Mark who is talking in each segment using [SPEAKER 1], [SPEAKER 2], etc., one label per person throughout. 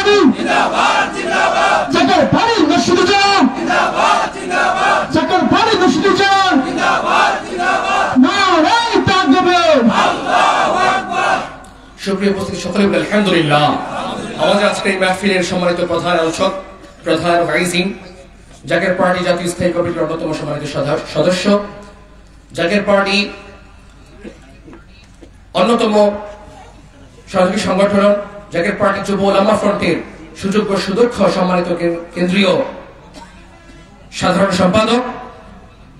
[SPEAKER 1] Party Zaker party Masjiduzzaman Zaker party Masjiduzzaman নারায়ে তাকবীর।
[SPEAKER 2] সুপ্রিয় উপস্থিতি সকলে বলে আলহামদুলিল্লাহ। আমাদের আজকের এই মাহফিলের সম্মানিত প্রধান আলোচক, প্রধান ভাইজিং, জাকের পার্টি জাতীয় স্থায়ী কমিটির অন্যতম সম্মানিত সদস্য, জাকের পার্টি অন্যতম সহযোগী সংগঠন, জাকের পার্টি যুব ওলামা ফ্রন্টের সুযোগ্য সুদক্ষ সম্মানিত কেন্দ্রীয় সাধারণ সম্পাদক,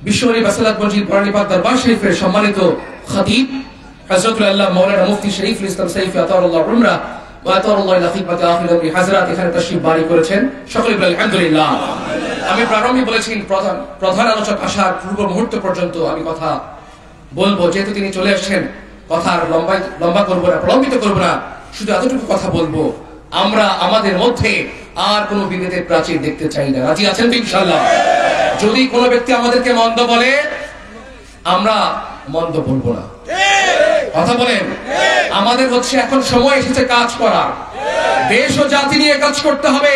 [SPEAKER 2] বিশ্বরী বাসালাত মসজিদ বরানীপাক দরবার শরীফের সম্মানিত খতিব হযরতুল আল্লাহ মাওলানা মুফতি শরীফুল ইসলাম সাইফি আতাউল্লাহ উমরা ওয়া আতাউল্লাহ ইলা খিদমাতি আখির আমরি হাজরাত এখানে তাশরীফ বারী করেছেন। সকলে বলেন আলহামদুলিল্লাহ। আমি প্রারম্ভে বলেছি প্রধান আলোচক আসার পূর্ব মুহূর্ত পর্যন্ত আমি কথা বলবো, যেহেতু তিনি চলে আসছেন কথা লম্বা করবো না, প্রলম্বিত করবো না, শুধু এতটুকু কথা বলবো, আমরা আমাদের মধ্যে আর কোনো বিভেদের প্রাচীর দেখতে চাই না। রাজি আছেন তো ইনশাআল্লাহ? যদি কোনো ব্যক্তি আমাদেরকে মন্দ বলে, আমরা মন্দ বলবো না। কথা বলেন। আমাদের হচ্ছে এখন সময় এসেছে কাজ করা, দেশ ও জাতি নিয়ে কাজ করতে হবে।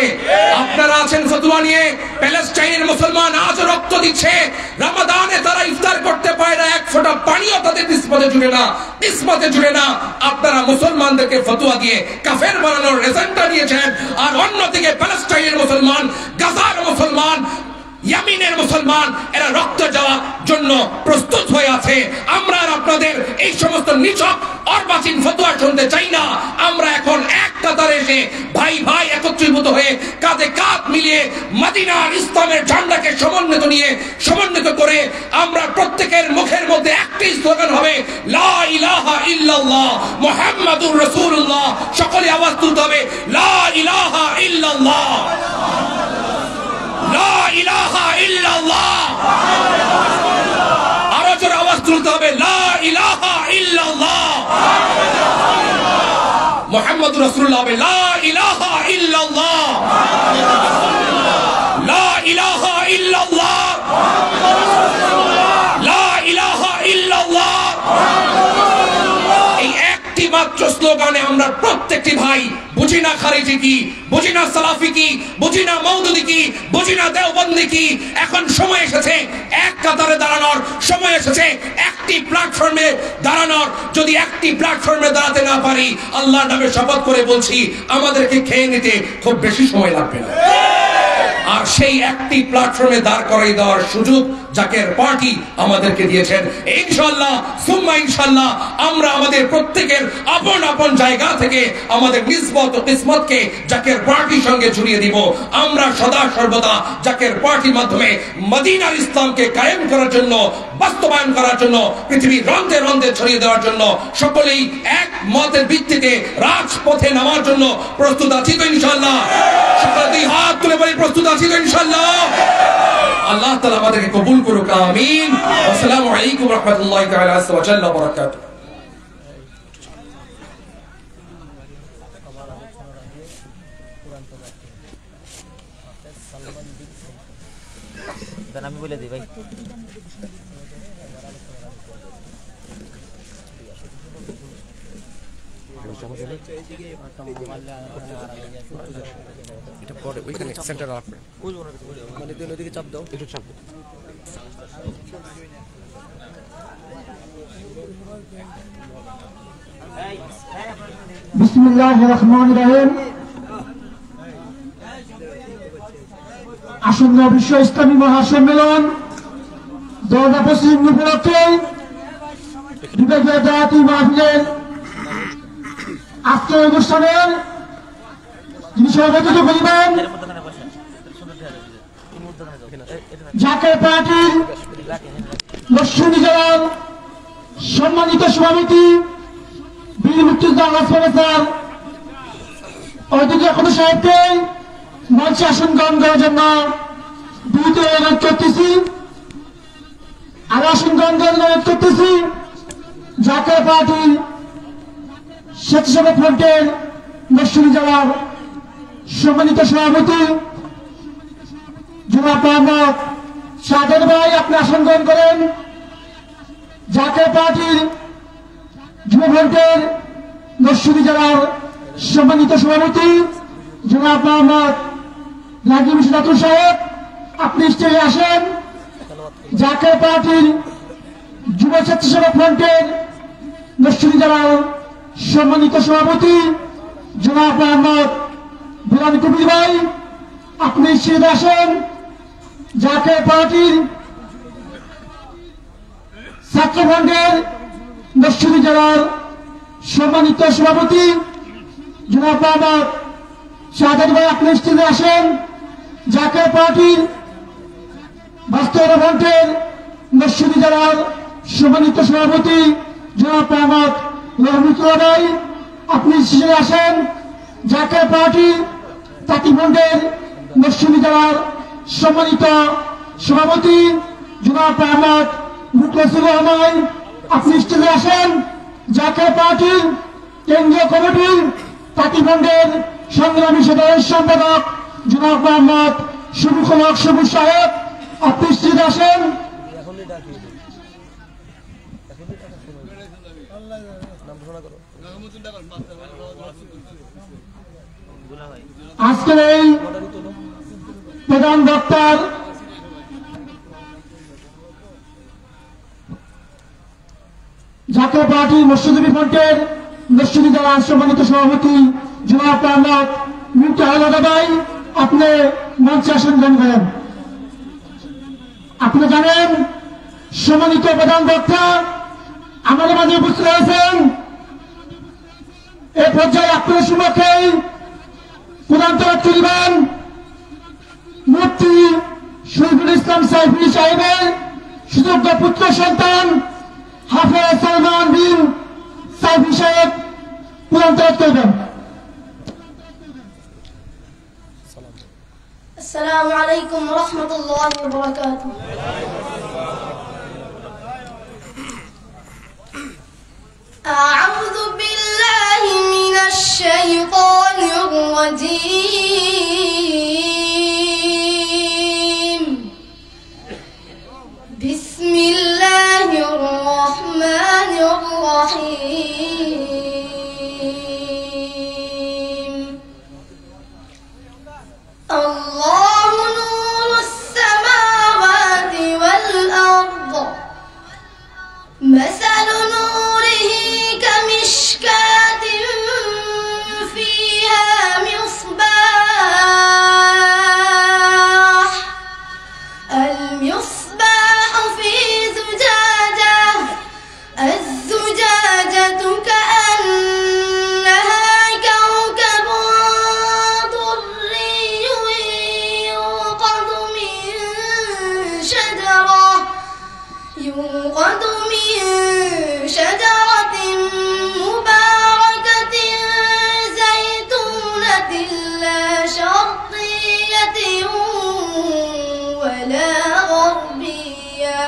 [SPEAKER 2] আপনারা আছেন ফতোয়া নিয়ে, প্যালেস্টাইনের মুসলমান আজ রক্ত দিচ্ছে, রমাদানে তারা ইফতার করতে পারে না, এক ফোঁটা পানিও তাদের নিসবতে জুড়ে না। আপনারা মুসলমানদেরকে ফতোয়া দিয়ে কাফের বানানোর এজেন্ডা নিয়েছেন, আর অন্যদিকে প্যালেস্টাইনের মুসলমান, গাজার মুসলমান, ইয়ামিনের মুসলমান এরা রক্ত যাওয়ার জন্য প্রস্তুত হয়ে আছে। আমরা আর আপনাদের এই সমস্ত নিছক অর্বাচীন ফতোয়া শুনতে চাই না। আমরা এখন এক কাতারে এসে ভাই ভাই একত্রীভূত হয়ে কাঁধে কাঁধ মিলিয়ে মদিনার ইসলামের ঝান্ডাকে সমন্বিত করে আমরা প্রত্যেকের মুখের মধ্যে একটি স্লোগান হবে, লা ইলাহা ইল্লাল্লাহ মুহাম্মাদুর রাসূলুল্লাহ। সকলে আওয়াজ তুলতে হবে, লা ইলাহা ইল্লাল্লাহ, লা ইলাহা ইল্লাল্লাহ। আরো জোরে আওয়াজ তুলতে হবে, লা ইলাহা ইল্লাল্লাহ মুহাম্মাদুর রাসূলুল্লাহ, লা ইলাহা ইল্লাল্লাহ, লা ইলাহা ইল্লাল্লাহ, লা ইলাহা ইল্লাল্লাহ। এই একটি মাত্র স্লোগানে আমরা প্রত্যেকটি ভাই, বুঝি না খারিজি কি, বুঝি না সালাফি কি, বুঝি না মওদুদি কি, বুঝি না দেওবন্দি কি, এখন সময় এসেছে এক কাতারে দাঁড়ানোর, সময় এসেছে একটি প্ল্যাটফর্মে দাঁড়ানোর। যদি একটি প্ল্যাটফর্মে দাঁড়াতে না পারি, আল্লাহর নামে শপথ করে বলছি, আমাদেরকে খেয়ে নিতে খুব বেশি সময় লাগবে না। আর সেই একটি প্ল্যাটফর্মে দাঁড় করিয়ে দেওয়ার সুযোগ জাকের পার্টি আমাদেরকে দিয়েছেন। ইনশাআল্লাহ সুম্মা ইনশাআল্লাহ আমরা আমাদের প্রত্যেকের আপন আপন জায়গা থেকে আমাদের নিসবত ও কিসমতকে জাকের পার্টির সঙ্গে জুড়িয়ে দিব। আমরা সদা সর্বদা জাকের পার্টির মাধ্যমে মদিনার ইসলামকে কায়েম করার জন্য, বাস্তবায়ন করার জন্য, পৃথিবীর রন্ধে রন্ধে ছড়িয়ে দেওয়ার জন্য সকলেই এক মতের ভিত্তিতে রাজপথে নামার জন্য প্রস্তুত আছি তো ইনশাআল্লাহ? সকলে দুই হাত তুলে বলি, প্রস্তুত আছি তো ইনশাআল্লাহ? আল্লাহ তাআলা আমাদেরকে কবুল করুক, আমিন। আসসালামু আলাইকুম ওয়া রাহমাতুল্লাহি তাআলা ওয়া বারাকাতুহু।
[SPEAKER 3] আমি বলে দিই ভাই,
[SPEAKER 2] এটা পরে ওইখানে সেন্টার রাখবে,
[SPEAKER 3] মানে তুই ওদিকে চাপ দাও, একটু চাপ দাও।
[SPEAKER 1] বিসমিল্লাহির রহমানির রহিম। আসন্ন বিশ্ব ইসলামী মহাসম্মেলন 2025 উপলক্ষে বিভাগীয় দাওয়াতি মাহফিলের আজকের অনুষ্ঠানের যিনি সভাপতিত্ব করিবেন জাকের পার্টির লক্ষ্মী জেলার সম্মানিত সভাপতি বীর মুক্তিযোদ্ধা আলহাজ প্রফেসর অধ্যক্ষ খোদা সাহেবকে মঞ্চে আসন গ্রহণ করার জন্য দ্রুত অনুরোধ করতেছি। আর আসন গ্রহণ করার অনুরোধ করতেছি জাকের পার্টির স্বেচ্ছাসেবক ফ্রন্টের লক্ষ্মী জেলার সম্মানিত সভাপতি জনাব মোহাম্মদ সাদেক ভাই, আপনি আসন গ্রহণ করেন। জাকের পার্টির যুব ফ্রন্টের লক্ষ্মী জেলার সম্মানিত সভাপতি জনাব মোহাম্মদ নাজিম সিরাতুল সাহেব, আপনি স্টেজে আসেন। জাকের পার্টির যুব স্বেচ্ছাসেবক ফ্রন্টের নরসিংদী জেলার সম্মানিত সভাপতি জনাব মোহাম্মদ বুলান কবির ভাই, আপনি স্টেজে আসেন। জাকের পার্টির ছাত্র ফ্রন্টের নরসিংদী জেলার সম্মানিত সভাপতি জনাব মোহাম্মদ শাহাদাত ভাই, আপনি স্টেজে আসেন। জাকের পার্টির বাস্তবতা ফ্রন্টের নরসিংদী জেলার সম্মানিত সভাপতি জনাব মোহাম্মদ রহমতুল্লাহ ভাই, আপনি স্টেজে আসেন। জাকের পার্টির তাঁতি ফ্রন্টের নরসিংদী জেলার সম্মানিত সভাপতি জনাব মোহাম্মদ মুখলেসুর রহমান, আপনি স্টেজে আসেন। জাকের পার্টির কেন্দ্রীয় কমিটির তাঁতি ফ্রন্টের সংগ্রামী সাধারণ সম্পাদক জনাব মোহাম্মদ শফিকুল হক সবুজ সাহেব, আপনি স্টেজে আসেন। আজকের এই প্রধান বক্তার জাতীয় পার্টি মৎস্যজীবী ফ্রন্টের নরসিংদী জেলার সম্মানিত সভাপতি জনাব মোহাম্মদ মুফতি আহলাদা ভাই, আপনি মঞ্চে আসন গ্রহণ করেন। আপনি জানেন সম্মানিত প্রধান বক্তা আমাদের মাঝে উপস্থিত হয়েছেন। এই পর্যায়ে আপনার সম্মুখে প্রধান তরফ দিবেন মুফতি শহীদুল ইসলাম সাইফি সাহেবের সুযোগ্য পুত্র সন্তান হাফেজ সালমান বিন সাইফি সাহেব প্রধান তরফ করবেন।
[SPEAKER 4] السلام عليكم ورحمة الله وبركاته. أعوذ بالله من الشيطان الرجيم. بسم الله الرحمن الرحيم. الله نور السماوات والأرض، مثل نوره كمشكاة فيها مصباح، المصباح في زجاجة، الزجاجة كأنها كوكب دري يوقد من شجرة مباركة زيتونة لا شرقية ولا غربية،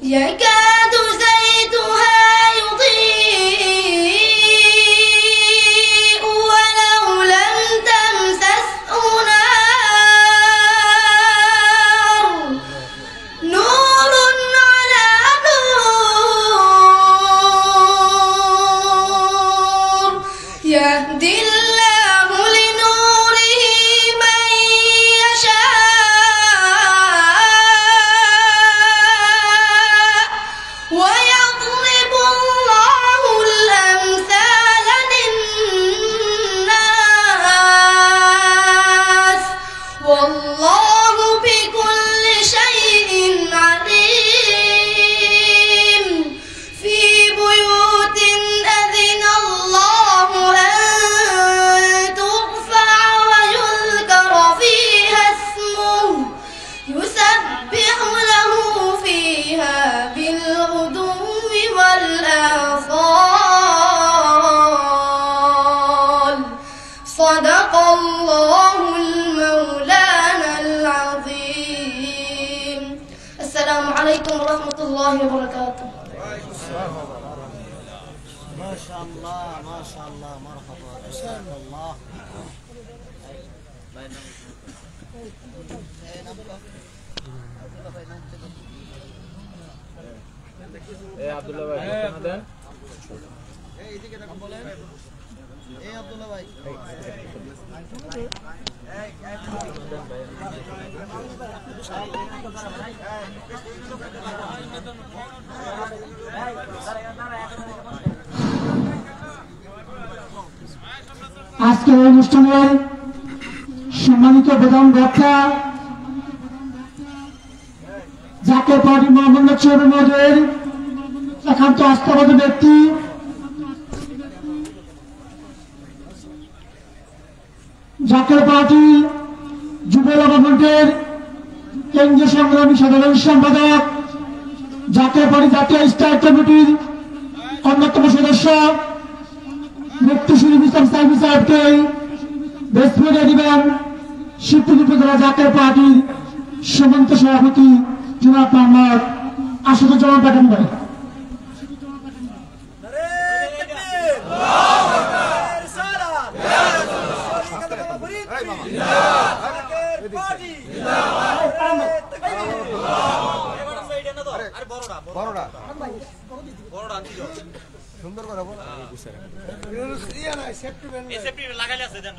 [SPEAKER 4] يكاد زيتها يضيء ولو لم تمسسه نار، نور على نور، يهدي الله لنوره من يشاء، ويضرب الله الأمثال للناس، والله بكل شيء عليم. في بيوت أذن الله أن ترفع ويذكر فيها اسمه، يسبح له فيها بالغدو والآصال. صدق الله المولانا العظيم. السلام عليكم ورحمة الله وبركاته.
[SPEAKER 3] ما شاء الله ما شاء الله مرحبا جزاك الله.
[SPEAKER 5] আব্দুল্লাহ ভাই দেন।
[SPEAKER 3] এই আব্দুল্লাহ ভাই
[SPEAKER 1] আজকের অনুষ্ঠানের সম্মানিত প্রধান বক্তা জাতীয় পার্টি মোহাম্মদ চৌধুরী মহোদয়ের একান্ত আস্থাবাদী ব্যক্তি জাতীয় পার্টি যুব ফ্রন্টের কেন্দ্রীয় সংগ্রামী সাধারণ সম্পাদক, জাতীয় পার্টি জাতীয় স্থায়ী কমিটির অন্যতম সদস্য মুফতি শরীফ ইসলাম সাইফি সাহেবকে বেসমেন্টে দিবেন শিবপুর উপজেলা জাতীয় পার্টির সম্মানিত সভাপতি জনাব মোহাম্মদ আসাদুজ্জামান পাঠান ভাই।
[SPEAKER 3] সুন্দর করে বল লাগাইলে আছে দেন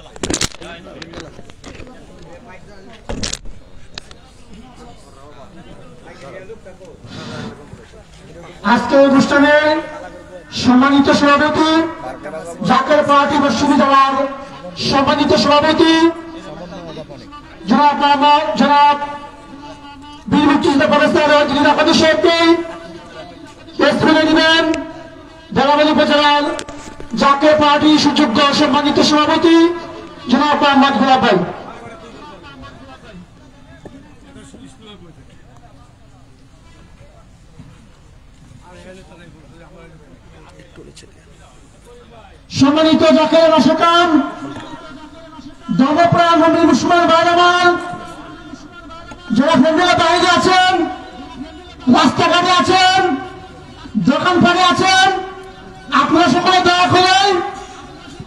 [SPEAKER 1] আজকের অনুষ্ঠানে সম্মানিত সভাপতি জাতীয় পার্টি বিশ্ববিদ্যালয়ের সম্মানিত সভাপতি জনাব বীর মুক্তিযোদ্ধা প্রফেসর জিনাফাদি সাহেবকে স্কুলে দিবেন বেলাবালী উপজেলার জাতীয় পার্টি সুযোগ্য সম্মানিত সভাপতি জনাব মোহাম্মদ গোলাপ ভাই। সম্মানিত জাতীয় রাষ্ট্রকান ধর্মপ্রাণ মুসলমান ভাইরামান যারা ফ্যামিলি বাইরে আছেন, রাস্তাঘাটে আছেন, দোকানপাটে আছেন, আপনারা সকলে দয়া করে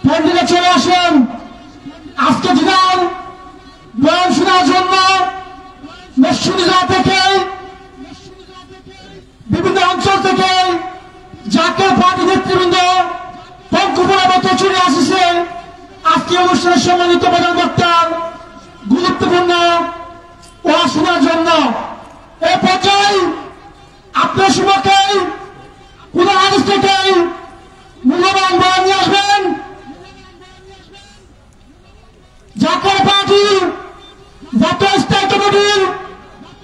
[SPEAKER 1] প্যান্ডেলে চলে আসেন। আজকে দিনের বয়ান শোনার জন্য মসজিদা থেকে বিভিন্ন অঞ্চল থেকে জাতীয় পার্টি নেতৃবৃন্দ পঙ্কুপুরা মতো চলে আসছে আজকে অনুষ্ঠানের সম্মানিত প্রধান বক্তার গুরুত্বপূর্ণ ওয়াজ শোনার জন্য। এই পর্যায়ে আপনার সম্মুখে কোন হাদিস থেকে মূল্যবান বয়ান নিয়ে আসবেন জাতীয় পার্টি জাতীয় স্থায়ী কমিটির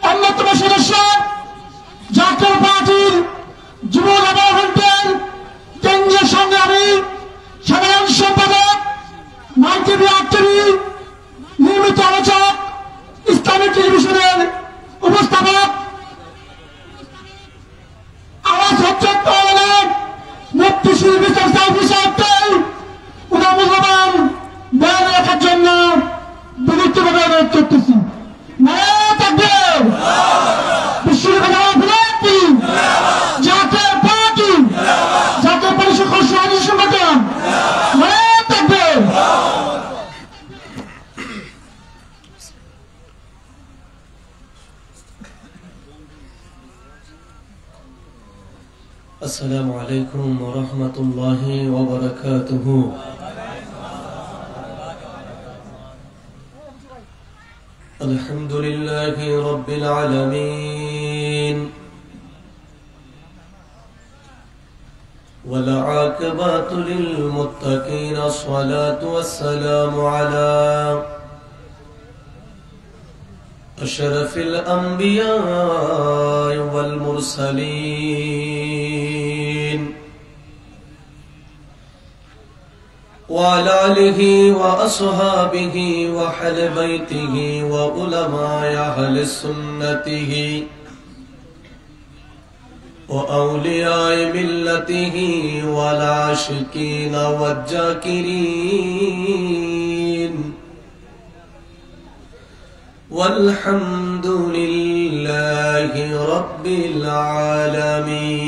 [SPEAKER 1] অন্যতম সদস্য, জাতীয় পার্টির যুব ফ্রন্টের কেন্দ্রীয় সংগ্রামী সাধারণ সম্পাদক, মাল্টিভি আক্টরি, নিয়মিত আলোচক, ইসলামিক টেলিভিশনের উপস্থাপক, আওয়াজ হচ্ছে মুফতি শরীফ ইসলাম সাইফি সাহেবকে উনার মূল্যবান বয়ান রাখার জন্য বিনীতভাবে অনুরোধ করতেছি। নারায়ে তাকবীর, জাতীয় পার্টি, জাতীয় পরিষদ সহযোগী সংগঠন, নারায়ে তাকবীর।
[SPEAKER 5] السلام عليكم ورحمة الله وبركاته. الحمد لله رب العالمين والعاقبة للمتقين، الصلاة والسلام على أشرف الأنبياء والمرسلين وعلى آله وأصحابه وأهل بيته وعلماء أهل سنته وأولياء ملته والعاشقين والذاكرين، والحمد لله رب العالمين.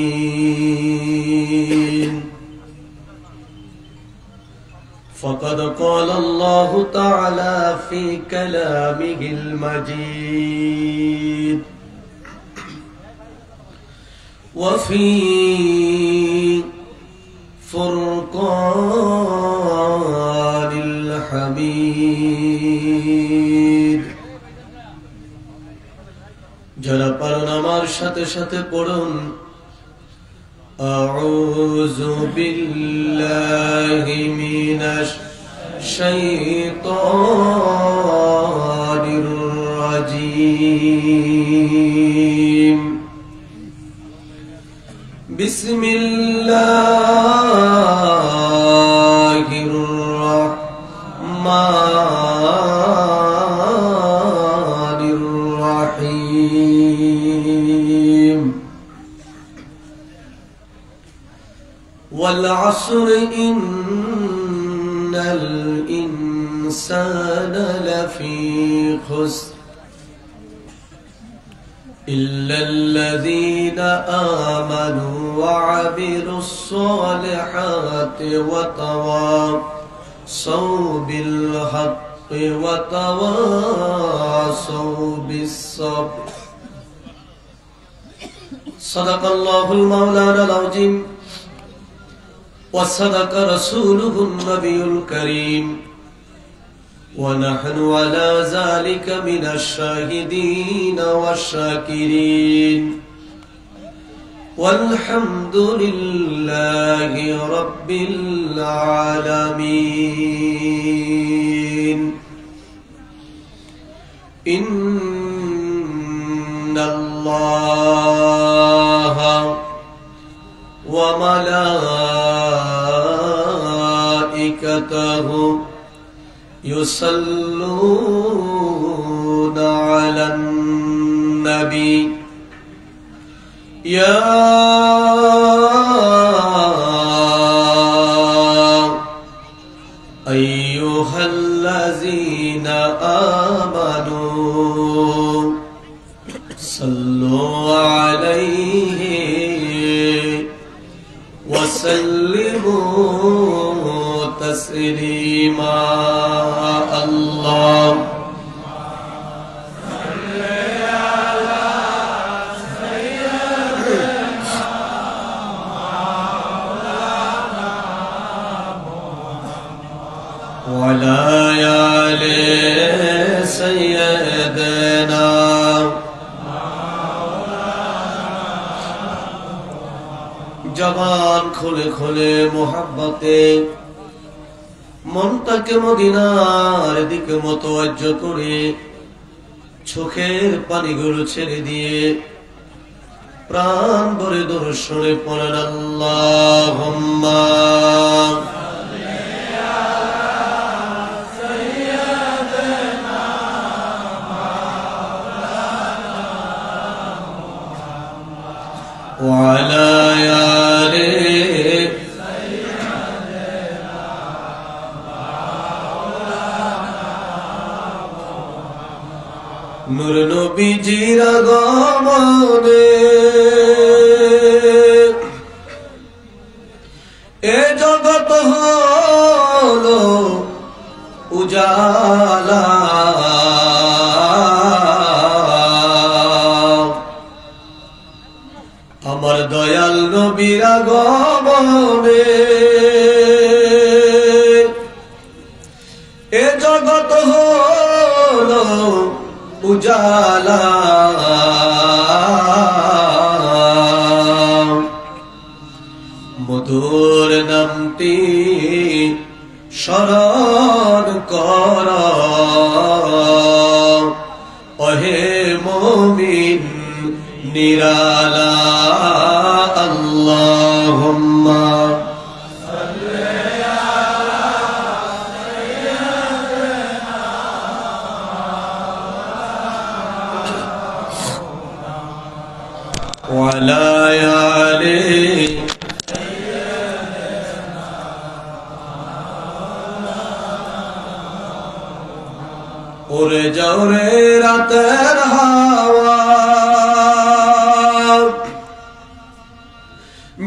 [SPEAKER 5] فقد قال الله تعالى في كلامه المجيد وفي فرقانه সাথে সাথে পড়ুন আউযু বিল্লাহি মিনাশ শাইতানির রাজীম বিসমিল্লাহির রাহমানির রাহিম ওয়াল আসরি ইন্নাল ইনসানা লাফী খুসর إلا الذين آمنوا وعملوا الصالحات وتواصوا بالحق وتواصوا بالصبر صدق الله المولانا العظيم وصدق رسوله النبي الكريم ونحن على ذلك من الشاهدين والشاكرين والحمد لله رب العالمين إن الله وملائكته يصلون على النبي يا أيها الذين آمنوا صلوا عليه وسلموا تسليما الله وعلى آل سيدنا জবান খুলে খুলে মোহাব্বতে মনটাকে মদিনার দিকে মোতওয়াজ্জ করে চোখের পানিগুলো ছেড়ে দিয়ে প্রাণ ভরে দর্শনে পড়েন আল্লাহুম্মা وعلى آل নূর নবীজির আগমনে এ জগৎ হলো উজালা আমার দয়াল নবীর আগমনে এ জগৎ হলো উজালা মধুর নামটি স্মরণ কর ওহে মুমিন নিরালা আল্লাহুম্মা وعلى آل উড়ে যাও রে রাতের হাওয়া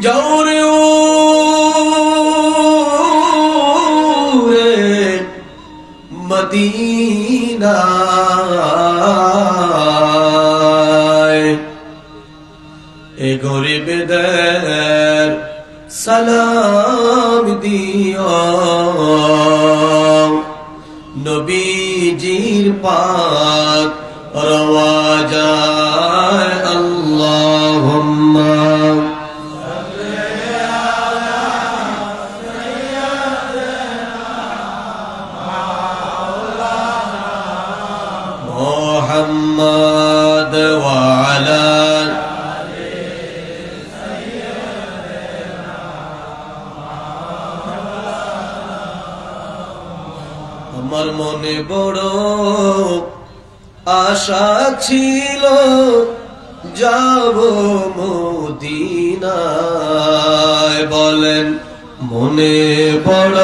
[SPEAKER 5] যাও রে উড়ে মদিনায় এ গরিবদের সালাম দিও নবীজির পাক রওয়াজায় আল্লাহ محمد وعلى আমার মনে বড় আশা ছিল যাব মদিনায় বলেন মনে বড়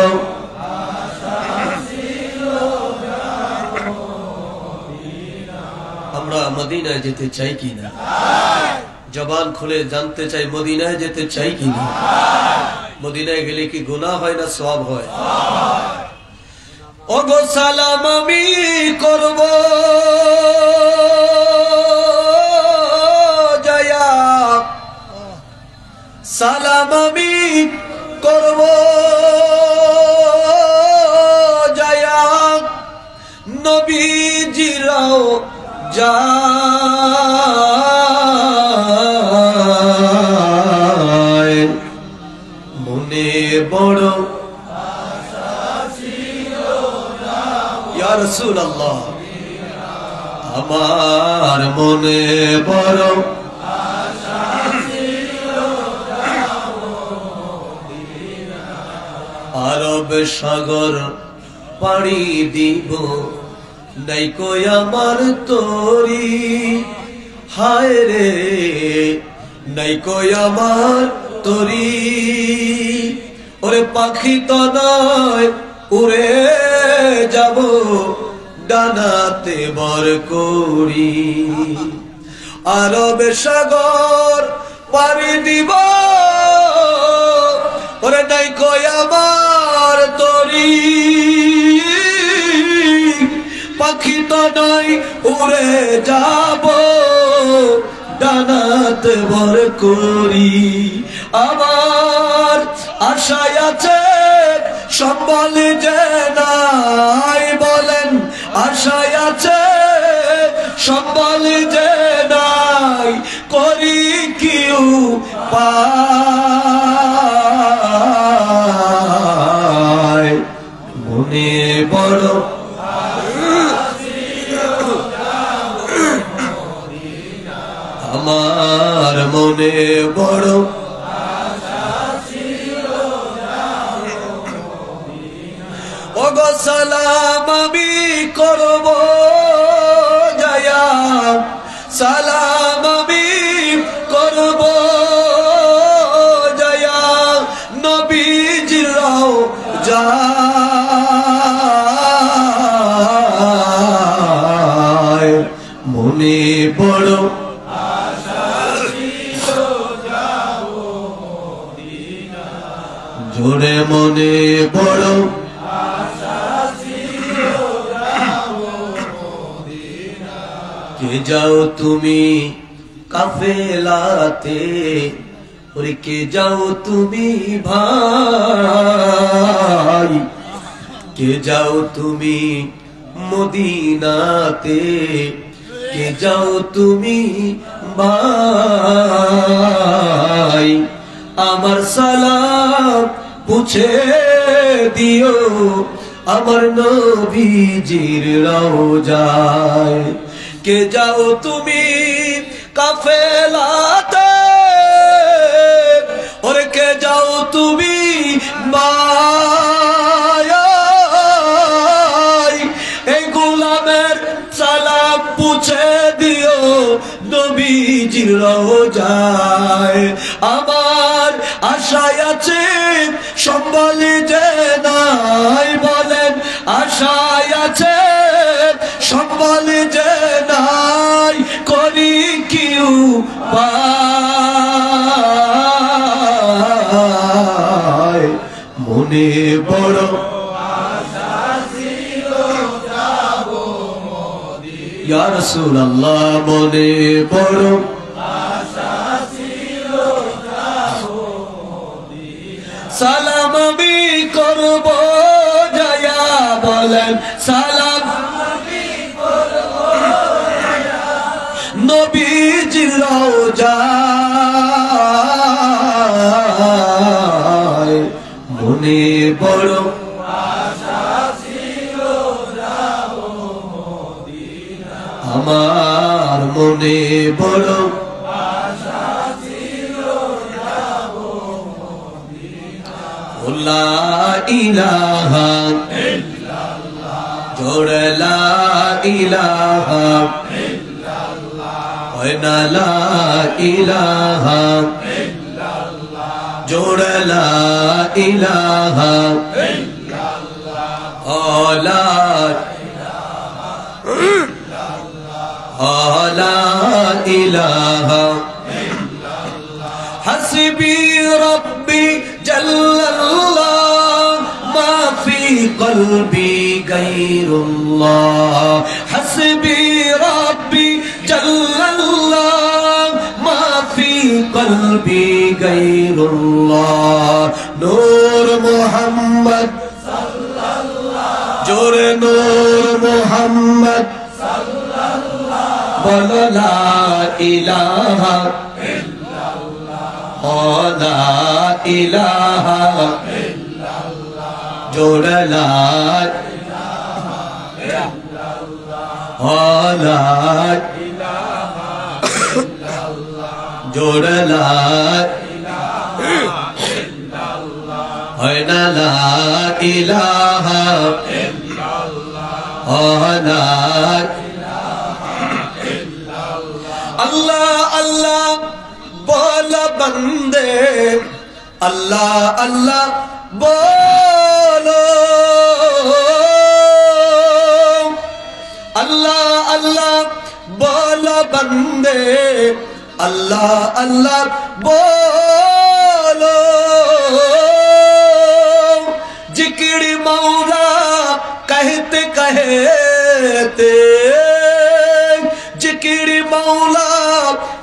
[SPEAKER 5] আমরা মদিনায় যেতে চাই কিনা জবান খুলে জানতে চাই মদিনায় যেতে চাই কিনা মদিনায় গেলে কি গুনাহ হয় না সওয়াব হয় ওগো সালাম আমি করব জয়া সালাম আমি করব জয়া নবীজিরাও যায় মনে বড় ইয়া রাসূলুল্লাহ আমার মনে বড় আরব সাগর পাড়ি দিব নাই কই আমার তোরি হায় রে নাই কই আমার তোরি ওরে পাখি তো নয় উড়ে যাব ডানাতে বর করি আরব সাগর পাড়ি দিব ওরে নাই কই আমার তোরি পাখি তো নাই উড়ে যাব ডানাতে বর করি আমার আশায় আছে সম্বল যে নাই বলেন আশায় আছে সম্বল যে নাই করি কিউ পায় মনে বড় আমার মনে বড় ওগো সালাম আমি করব জয়া সালাম আমি করব জয়া নবীজিরাও যায় মনে বড় জোরে মনে বড় কে যাও তুমি কাফেলাতে ওরে কে যাও তুমি ভাই কে যাও তুমি মদিনাতে কে যাও তুমি ভাই আমার সালাম পুছে দিও আমার নবীজির রওজায় কে যাও তুমি কাফেলাতে ওরে কে যাও তুমি মায়ায় এই গোলামের সালাম পুছে দিও নবীজির রওজায় আমার আশায় আছে সম্বল যে নাই বলেন আশায় আছে সম্বল যে নাই করি কিউ পায় মনে বড় ইয়া রাসূলুল্লাহ মনে বড় সালাম আমি করব জয়া বলেন সালাম নবীজির রওজায় মনে বড় আমার মনে বড় লা ইলাহা জোড়ে লা ইলাহা হয় না লা ইলাহা জোড়ে লা ইলাহা লা ইলাহা হাসবি রব্বি জাল্লাল্লাহ মা ফি কলবি গায়রুল্লাহ হাসবি রব্বি জাল্লাল্লাহ মা ফি কলবি গায়রুল্লাহ নূর মুহাম্মদ সাল্লাল্লাহ জোরে নূর মুহাম্মদ সাল্লাল্লাহ বলো লা ইলাহা লা ইলাহা জোড়ে লা জোড়ে লা হয় না লা ইলাহা আল্লাহ আল্লাহ बोलो बंदे अल्लाह अल्लाह बोलो अल्लाह अल्लाह बोलो बंदे अल्लाह अल्लाह बोलो जिक्र मौला कहते कहते जिक्र मौला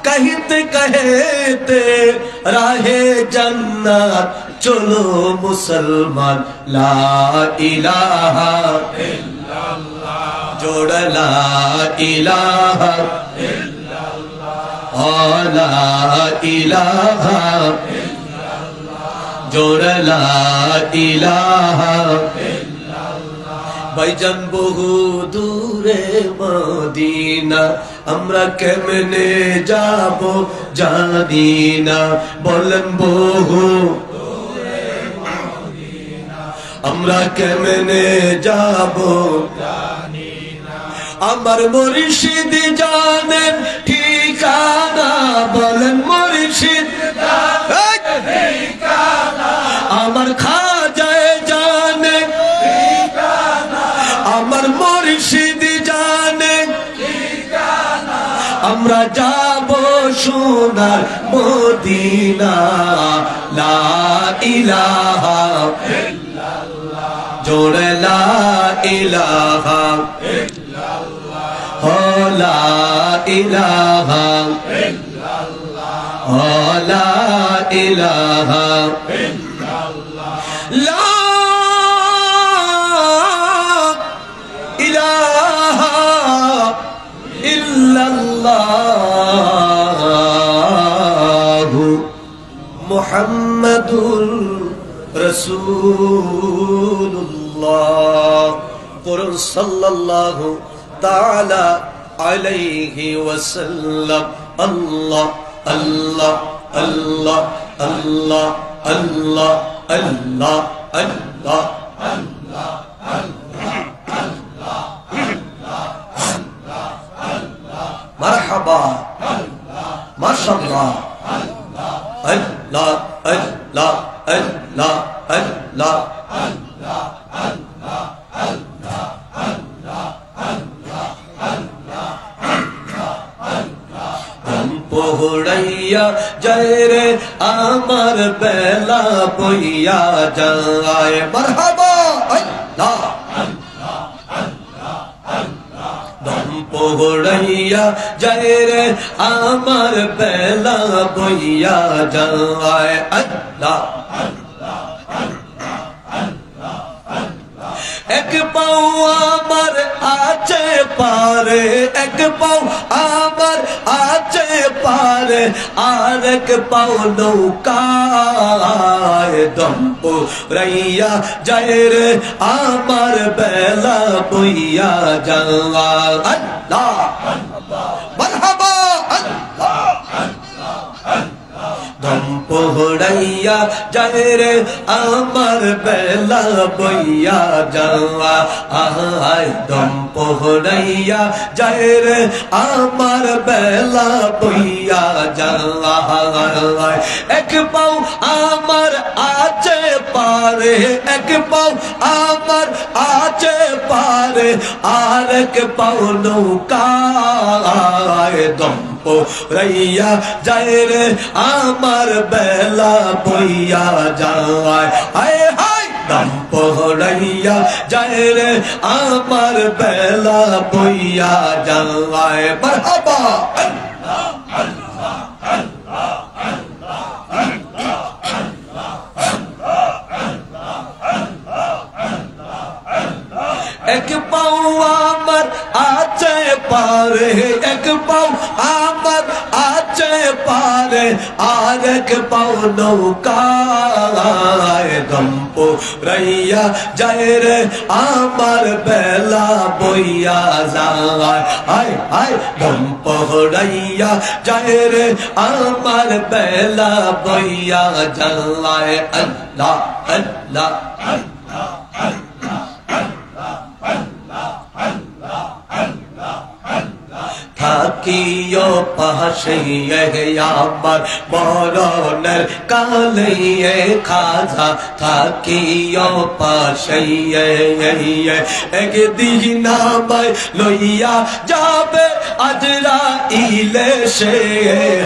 [SPEAKER 5] कहते कहते राहे जन्नत चलो मुसलमान ला इलाहा इल्लल्लाह जोड़ ला इलाहा इल्लल्लाह ला इलाहा इल्लल्लाह जोड़ ला इलाहा भाईजान बहु दूरे मदीना আমরা কেমনে যাব জানি না বলেন বহু দূরে মদিনা আমরা কেমনে যাব জানি না আমার মুর্শিদ জানেন ঠিকানা বলেন মুর্শিদ জানেন ঠিকানা আমার খাজায় জানে ঠিকানা আমার মুর্শিদ জানে আমরা যাব সোনার মদিনা লা ইলাহা ইল্লাল্লাহ জোড়ে লা ইলাহা ইল্লাল্লাহ লা ইলাহা ইল্লাল্লাহ লা ইলাহা ইল্লাল্লাহ লা ইলাহা ইল্লাল্লাহু মুহাম্মাদুর রাসূলুল্লাহ কুরআন সাল্লাল্লাহু তাআলা আলাইহি ওয়াসাল্লাম আল্লাহ আল্লাহ আল্লাহ আল্লাহ আল্লাহ আল্লাহ আল্লাহ আল্লাহ مرحبا ما شاء الله الله الله الله الله পড়াইয়া যায় রে আমার বেলা বইয়া যায় মারহাবা আল্লাহ পড়াইয়া যায় রে আমার বেলা বইয়া যায় আল্লাহ এক পাও আমার আছে পারে এক পাও আমার আছে পারে আর এক পাও নৌকায় দম পড়াইয়া যায় রে আমার বেলা বইয়া যায় আল্লাহ মারহাবা পোহড়াইয়া যায় রে আমার বেলা বইয়া যাওয়া আয় দম পোহড়াইয়া যায় রে আমার বেলা বইয়া যাওয়া এক পাও আমার আছে পারে এক পাও আমার আছে পারে আর এক পাও নৌকায় দম পোহড়াইয়া যায় রে আমার বেলা বইয়া যায় হায় হায় দম পোহড়াইয়া যায় রে আমার বেলা বইয়া যায় মারহাবা এক পাও আমার আছে পারে এক পাও আমার আছে পারে আর এক পাও নৌকায় দম পোহড়াইয়া যায় রে আমার বেলা বইয়া যায় আয় আয় দম পোহড়াইয়া যায় রে আমার বেলা বইয়া যায় আল্লাহ আল্লাহ থাকিও পাশে আমার মরণের কালে খাজা থাকিও পাশে একদিন আমায় লইয়া যাবে আজরাইলে সে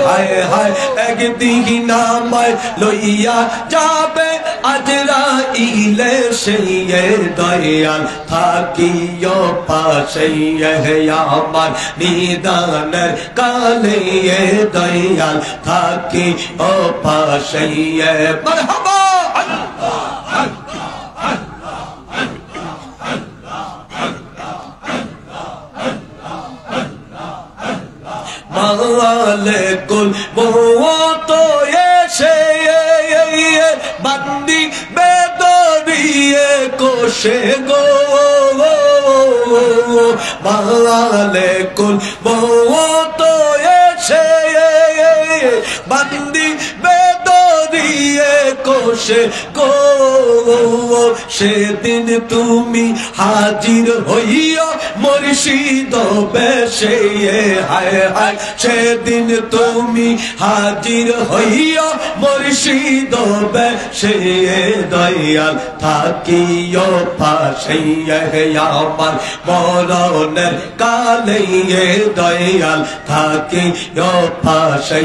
[SPEAKER 5] হায় হায় একদিন আমায় লইয়া যাবে আজরাইলে সে দয়াল থাকিও পাশে আমার নিদানের কালে দয়াল থাকি ও পাশে মারহাবা মালে কুল মওত এসে বান্দি বেদরিয়ে কোশে গো মালে কুল মওত এসে বান্দি বেদরিয়ে কোশে গো সেদিন তুমি হাজির হইয়া মুর্শিদ বেশে হায় হায় সেদিন তুমি হাজির হইয়া মুর্শিদ বেশে দয়াল থাকিও পাশে আমার মরণের কালে দয়াল থাকিও পাশে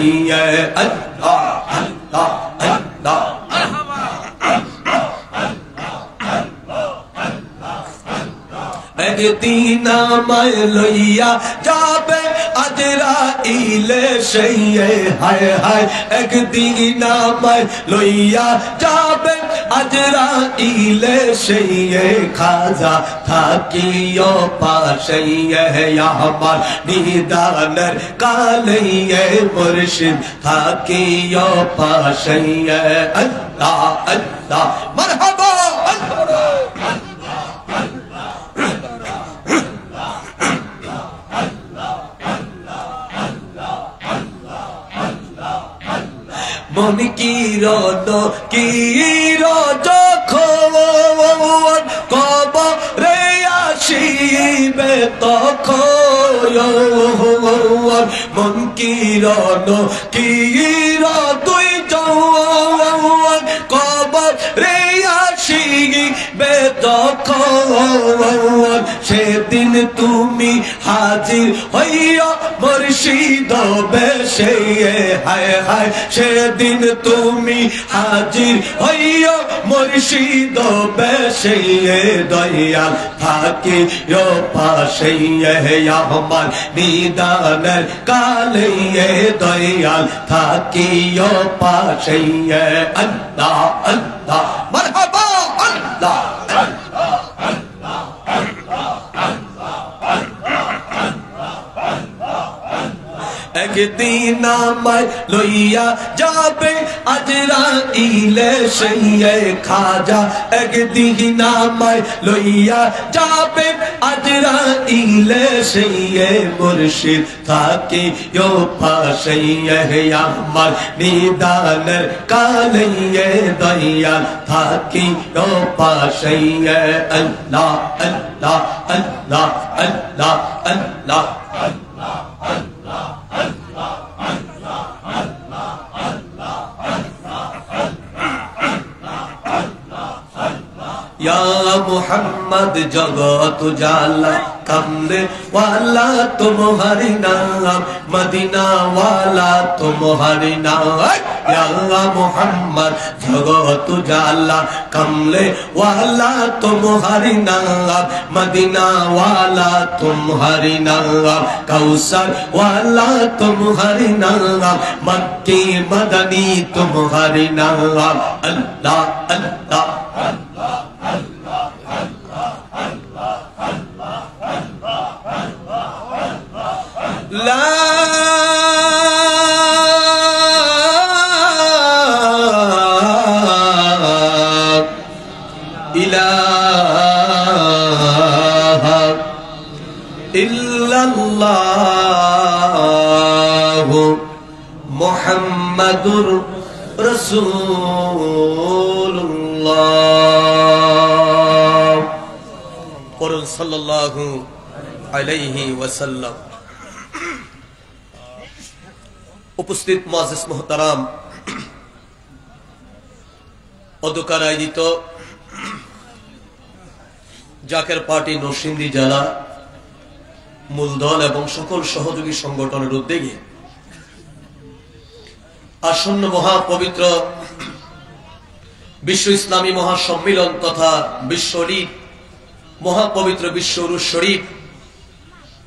[SPEAKER 5] আল্লাহ আল্লাহ আল্লাহ একদিন আমায় লইয়া যাবে আজরাইলে সে হায় হায় একদিন আমায় লইয়া যাবে আজরাইলে সে খাজা থাকিও পাশে আমার নিদানের কালে মুর্শিদ থাকিও পাশে আল্লাহ আল্লাহ মারহাবা মন কিরণ যখন কবরে আসিবে তখন মন কিরণ তুই যখন কবরে আসিবে তখন সেদিন তুমি হাজির হইয়া মুর্শিদ বেশে হায় হায় সেদিন তুমি হাজির হইয়া মুর্শিদ বেশে দয়াল থাকিও পাশে আমার নিদানের কালে দয়াল থাকিও পাশে আল্লাহ আল্লাহ মারহাবা আল্লাহ একদিন আমায় লইয়া যাবে আজরাইলে সেই খাজা একদিন আমায় লইয়া যাবে আজরাইলে সেই মুর্শিদ থাকে ও পাশে আমার নিদানের কালে দয়াল থাকে ও পাশে আল্লাহ আল্লাহ আল্লাহ আল্লাহ আল্লাহ या मोहम्मद जगत जाला कमरे वाला तुम्हारी नाम मदीना वाला तुम्हारी नाम या मोहम्मद जगत जाला कमरे वाला तुम्हारी नाम मदीना वाला तुम्हारी नाम कौसर वाला तुम्हारी नाम मक्की मदनी तुम्हारी नाम अल्लाह अल्लाह لا إله إلا الله محمد رسول الله قرن صلى الله عليه وسلم উপস্থিত মুআজ্জিজ মুহতারাম অধ্যকার আয়োজিত জাকের পার্টি নরসিংদী জেলা মূলদল এবং সকল সহযোগী সংগঠনের উদ্যোগে আসন্ন মহাপবিত্র বিশ্ব ইসলামী মহাসম্মিলন তথা বিশ্ব ঈদ মহাপবিত্র বিশ্ব উরুস শরীফ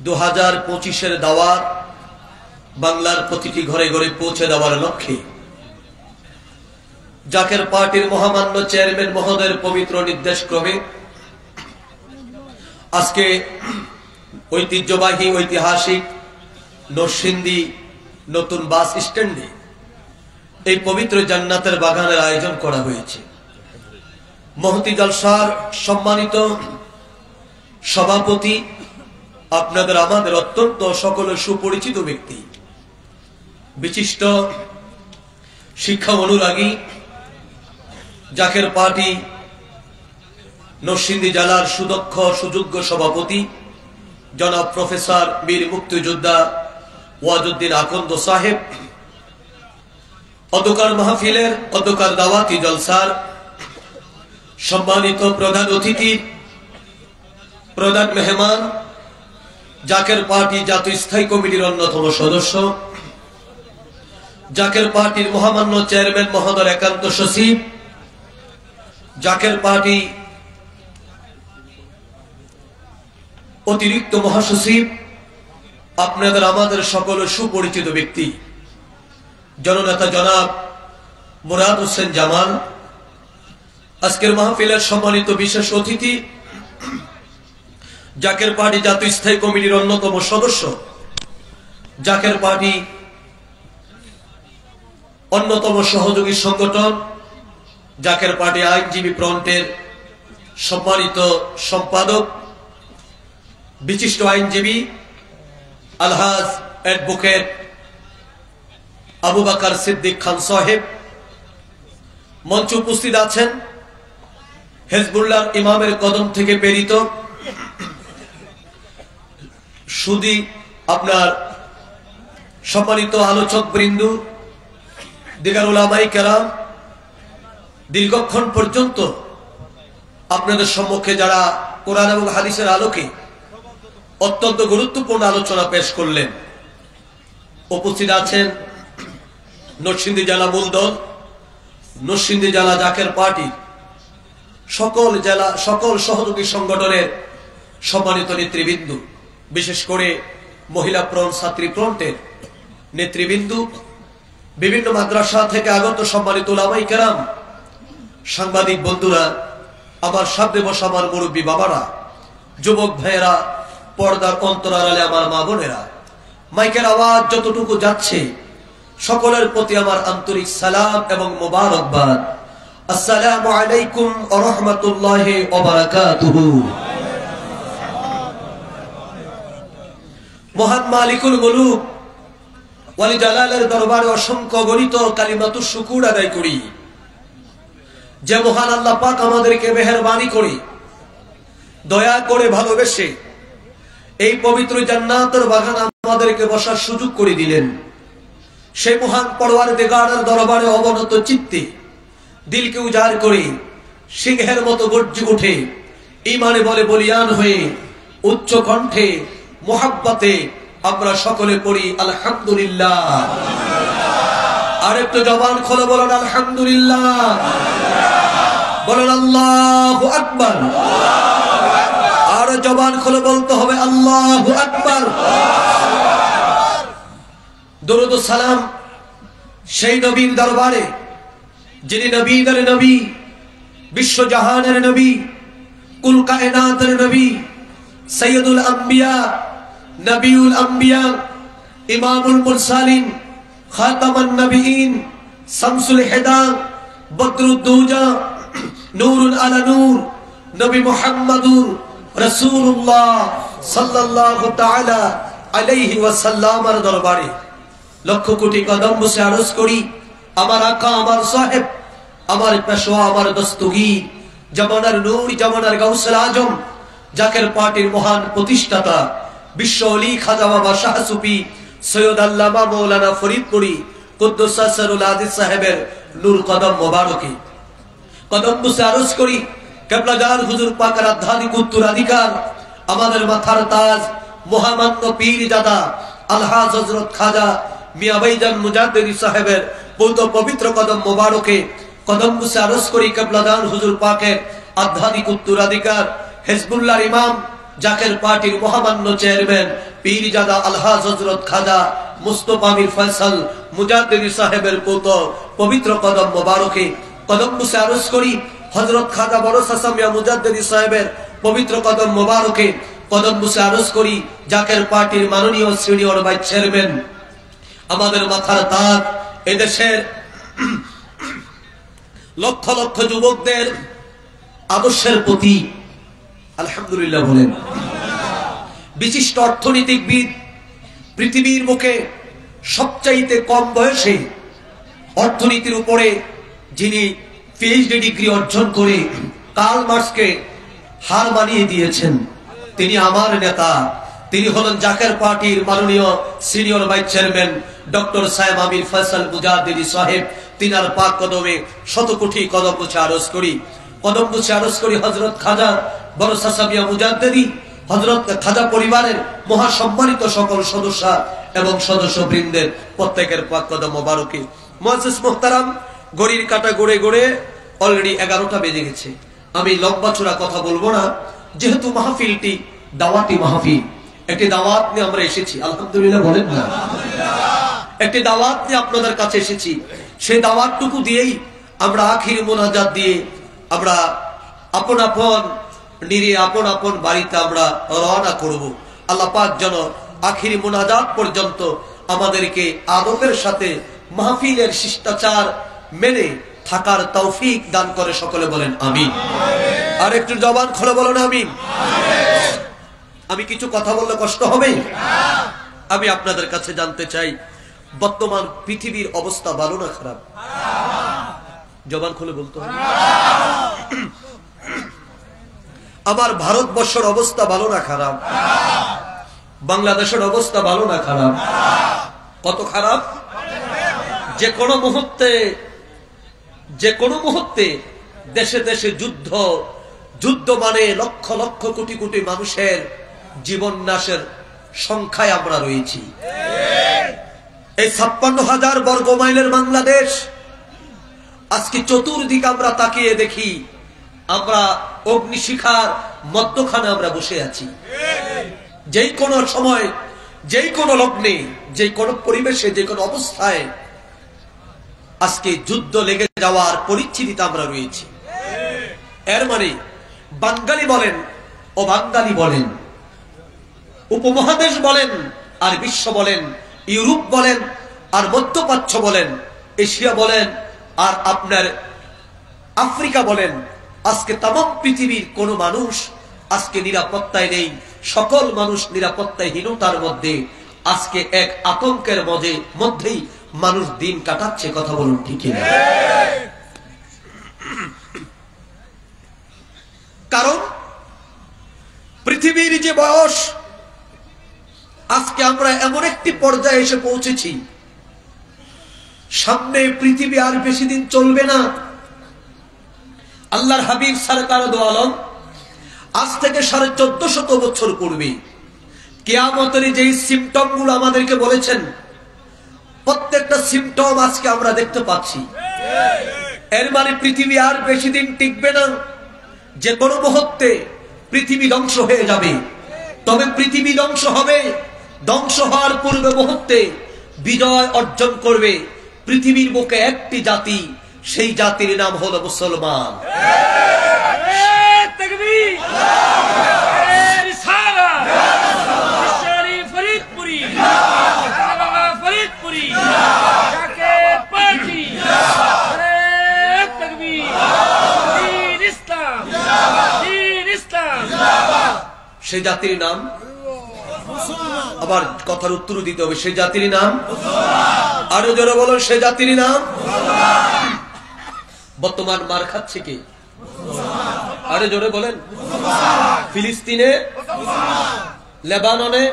[SPEAKER 5] 2025 দাওয়াত বাংলার প্রতিটি ঘরে ঘরে পৌঁছে দেওয়ার লক্ষ্যে জাকের পার্টির মহামান্য চেয়ারম্যান মহোদয়ের পবিত্র নির্দেশ ক্রমে আজকে ঐতিহ্যবাহী ঐতিহাসিক নরসিংদী নতুন বাস স্ট্যান্ডে এই পবিত্র জান্নাতের বাগানের আয়োজন করা হয়েছে। মহতি জলসার সম্মানিত সভাপতি আপনাদের আমাদের অত্যন্ত সকলের সুপরিচিত ব্যক্তি, বিশিষ্ট শিক্ষা অনুরাগী জাকের পার্টি নরসিংদী জেলার সুদক্ষ সুযোগ্য সভাপতি জনাব প্রফেসর বীর মুক্তিযোদ্ধা ওয়াজউদ্দিন আকন্দ সাহেব, অধ্যকার মাহফিলের অধ্যকার দাওয়াতি জলসার সম্মানিত প্রধান অতিথি প্রধান মেহমান জাকের পার্টি জাতীয় স্থায়ী কমিটির অন্যতম সদস্য জাকের পার্টির মহামান্য চেয়ারম্যান মহোদয় একান্ত সচিব জাকের পার্টি অতিরিক্ত মহাসচিব আপনাদের আমাদের সকলের সুপরিচিত ব্যক্তি জননেতা জনাব মুরাদ হোসেন জামাল, আজকের মাহফিলের সম্মানিত বিশেষ অতিথি জাকের পার্টি জাতীয় স্থায়ী কমিটির অন্যতম সদস্য জাকের পার্টি অন্যতম সহযোগী সংগঠন জাকের পার্টি আইনজীবী ফ্রন্টের সম্মানিত সম্পাদক বিশিষ্ট আইনজীবী আলহাজ অ্যাডভোকেট আবু বকর সিদ্দিক খান সাহেব, মঞ্চে উপস্থিত আছেন হিজবুল্লাহ ইমামের কদম থেকে প্রেরিত সুদী আপনার সম্মানিত আলোচক বৃন্দ, দিগার উলামায়ে কেরাম, দীর্ঘক্ষণ পর্যন্ত আপনাদের সম্মুখে যারা কোরআন এবং হাদিসের আলোকে অত্যন্ত গুরুত্বপূর্ণ আলোচনা পেশ করলেন। উপস্থিত আছেন নরসিংদী জেলা মূলদল, নরসিংদী জেলা জাকের পার্টি, সকল জেলা সকল সহযোগী সংগঠনের সম্মানিত নেতৃবৃন্দ, বিশেষ করে মহিলা ফ্রন্ট, ছাত্রী ফ্রন্টের নেতৃবৃন্দ, বিভিন্ন মাদ্রাসা থেকে আগত সম্মানিত উলামায়ে কেরাম, সাংবাদিক বন্ধুরা, আমার সামনে বসা আমার মুরব্বী বাবারা, যুবক ভাইয়েরা, পর্দার অন্তরালে আমার মা বোনেরা, মাইকের আওয়াজ যতটুকু যাচ্ছে সকলের প্রতি আমার আন্তরিক সালাম এবং মোবারকবাদ। আসসালামু আলাইকুম ওয়া রাহমাতুল্লাহি ওয়া বারাকাতুহু। মহান মালিকুল মুলুক ওয়ালি জালালের দরবারে অসংখ্য গণিত কালিমাতুশ শুকুর আদায় করি, যে মহান আল্লাহ পাক আমাদেরকে মেহেরবানি করে দয়া করে ভালোবেসে এই পবিত্র জান্নাতের বাগানে আমাদেরকে বসার সুযোগ করে দিলেন। সেই মহান পরওয়ারদিগারের দরবারে অবনত চিত্তে দিলকে উজাড় করে সিংহের মতো গর্জে উঠে ঈমানে বলে বলিয়ান হয়ে উচ্চ কণ্ঠে মুহাব্বতে আমরা সকলে পড়ি আলহামদুলিল্লাহ। আর একটু জবান খুলে বলেন আলহামদুলিল্লাহ, বলেন আল্লাহু আকবার। আর জবান খুলে বলতে হবে আল্লাহু আকবার। দরুদ ও সালাম সেই নবীর দরবারে যিনি নবীদের নবী, বিশ্বজাহানের নবী, কুল কায়নাতের নবী, সৈয়দুল আম্বিয়া, নবিউল আম্বিয়া, ইমামুল মুরসালিন, খাতামান নবীন, শামসুল হুদা, বদরুদ্দুজা, নূরুল আলা নূর, নবী মুহাম্মদুর রাসূলুল্লাহ সাল্লাল্লাহু তাআলা আলাইহি ওয়াসাল্লামের দরবারে লক্ষ কোটি কদম বসে আরজ করি, আমার আকা, আমার সাহেব, আমার পেশোয়া, আমার দস্তগীর, জামানার নূর, জামানার গাউসুল আজম, জাকের পার্টির মহান প্রতিষ্ঠাতা বিশ্ব ওলি খাজা বাবা শাহ সুফি সৈয়দ আল্লামা মাওলানা ফরিদপুরি কুদ্দুস সিরুল আজিজ সাহেবের নূর কদম মোবারকে কদম বসে আরজ করি, কেবলাদার হুজুর পাকের আধ্যাত্মিক উত্তরাধিকার, আমাদের মাথার তাজ মহামান্য পীর দাদা আলহাজ হযরত খাজা মিয়া ভাইজান মুজাদ্দিদি সাহেবের পবিত্র কদম মোবারকে কদম বসে আরজ করি, কেবলাদার হুজুর পাকের আধ্যাত্মিক উত্তরাধিকার হিজবুল্লাহর ইমাম, জাকের পার্টির মহামান্য চেয়ারম্যান পীরজাদা আলহাজ হযরত খাজা মুস্তাফা মির ফয়সাল মুজাদ্দিদি সাহেবের পবিত্র কদম মোবারকে কদম বসে আরজ করি, হযরত খাজা বড় চাচা মিয়া মুজাদ্দিদি সাহেবের পবিত্র কদম মোবারকে কদম বসে আরজ করি, জাকের পার্টির মাননীয় সিনিয়র ভাইস চেয়ারম্যান, আমাদের মাথার তাজ, এদেশের লক্ষ লক্ষ যুবকদের আদর্শের প্রতি আলহামদুলিল্লাহ বলেন, বিশিষ্ট অর্থনীতিবিদ, পৃথিবীর মুখে সবচাইতে কম বয়সে অর্থনীতির উপরে যিনি পিএইচডি ডিগ্রি অর্জন করে কার্ল মার্কসকে হার মানিয়ে দিয়েছেন, তিনি আমার নেতা, তিনি হলেন জাকের পার্টির মাননীয় সিনিয়র ভাইস চেয়ারম্যান ডক্টর সাহেব আমির ফয়সাল মুজাদ্দিদি সাহেব। তিনার পাক কদমে শত কোটি কদম মুছে আরজ করি, কদম মুছে আরজ করি হযরত খাজা বড় চাচা মিয়া মুজাদ্দিদি, হযরত খাজা পরিবারের মহাসম্মানিত সকল সদস্য এবং সদস্যবৃন্দের প্রত্যেকের পাক কদম মোবারকে। মুআজ্জিজ মুহতারাম, ঘড়ির কাঁটা গড়ে গড়ে অলরেডি 11টা বেজে গেছে। আমি লম্বা চূড়া কথা বলবো না, যেহেতু মাহফিলটি দাওয়াতি মাহফিল, একটি দাওয়াত নিয়ে আমরা এসেছি, আলহামদুলিল্লাহ বলেন না, একটি দাওয়াত নিয়ে আপনাদের কাছে এসেছি। সেই দাওয়াতটুকু দিয়েই আমরা আখির মোনাজাত দিয়ে আমরা আপন আপন নিরে আপন আপন বাড়িতে আমরা রওনা করব। আল্লাহ পাক যেন আখির মোনাজাত পর্যন্ত আমাদেরকে আদবের সাথে মাহফিলের শিষ্টাচার মেনে থাকার তৌফিক দান করে, সকলে বলেন আমিন। আর একটু জবান খুলে বলেন আমিন। আমি কিছু কথা বললে কষ্ট হবে? আমি আপনাদের কাছে জানতে চাই, বর্তমান পৃথিবীর অবস্থা ভালো না খারাপ? জবান খুলে বলতে হবে। আমার ভারতবর্ষের অবস্থা ভালো না খারাপ? বাংলাদেশের অবস্থা ভালো না খারাপ? কত খারাপ! যে কোনো মুহূর্তে দেশে দেশে যুদ্ধ, যুদ্ধ মানে লক্ষ লক্ষ কোটি কোটি মানুষের জীবন নাশের সংখ্যায় আমরা রয়েছি। এই 56,000 বর্গ মাইলের বাংলাদেশ, আজকে চতুর্দিকে আমরা তাকিয়ে দেখি আমরা অগ্নিশিখার মধ্যখানে আমরা বসে আছি। যেই কোনো সময়, যেই কোনো লগ্নে, যেই কোনো পরিবেশে, যে কোনো অবস্থায় আজকে যুদ্ধ লেগে যাওয়ার পরিস্থিতিতে আমরা রয়েছি। এর মানে বাঙালি বলেন, ও বাঙালি বলেন, উপমহাদেশ বলেন, আর বিশ্ব বলেন, ইউরোপ বলেন, আর মধ্যপ্রাচ্য বলেন, এশিয়া বলেন, আর আপনার আফ্রিকা বলেন, আজকে তাম পৃথিবীর কোন মানুষ আজকে নিরাপত্তায় নেই। সকল মানুষ নিরাপত্তাহীনতার মধ্যে, আজকে এক আতঙ্কের মধ্যেই মানুষ দিন কাটাচ্ছে। কথা বলুন ঠিক না? কারণ পৃথিবীর যে বয়স, আজকে আমরা এমন একটি পর্যায়ে এসে পৌঁছেছি, সামনে পৃথিবী আর বেশি দিন চলবে না। আল্লাহর হাবিব সরকার দো আলম আজ থেকে 1450 বছর পূর্বে কিয়ামতের যে সিমটম গুলো আমাদেরকে বলেছেন, প্রত্যেকটা সিমটম আজকে আমরা দেখতে পাচ্ছি। এর মানে পৃথিবী আর বেশি দিন টিকবে না, যে কোনো মুহূর্তে পৃথিবী ধ্বংস হয়ে যাবে। তবে পৃথিবী ধ্বংস হবে, ধ্বংস হওয়ার পূর্বে মুহূর্তে বিজয় অর্জন করবে পৃথিবীর বুকে একটি জাতি, সেই জাতির নাম হলো মুসলমান। সেই জাতির নাম, আবার কথার উত্তর দিতে হবে, সেই জাতির নাম, আরো জোরে বলো, সে জাতির নাম। বর্তমান মার খাচ্ছে কে? আরে জোরে বলেন। ফিলিস্তিনে, লেবাননে,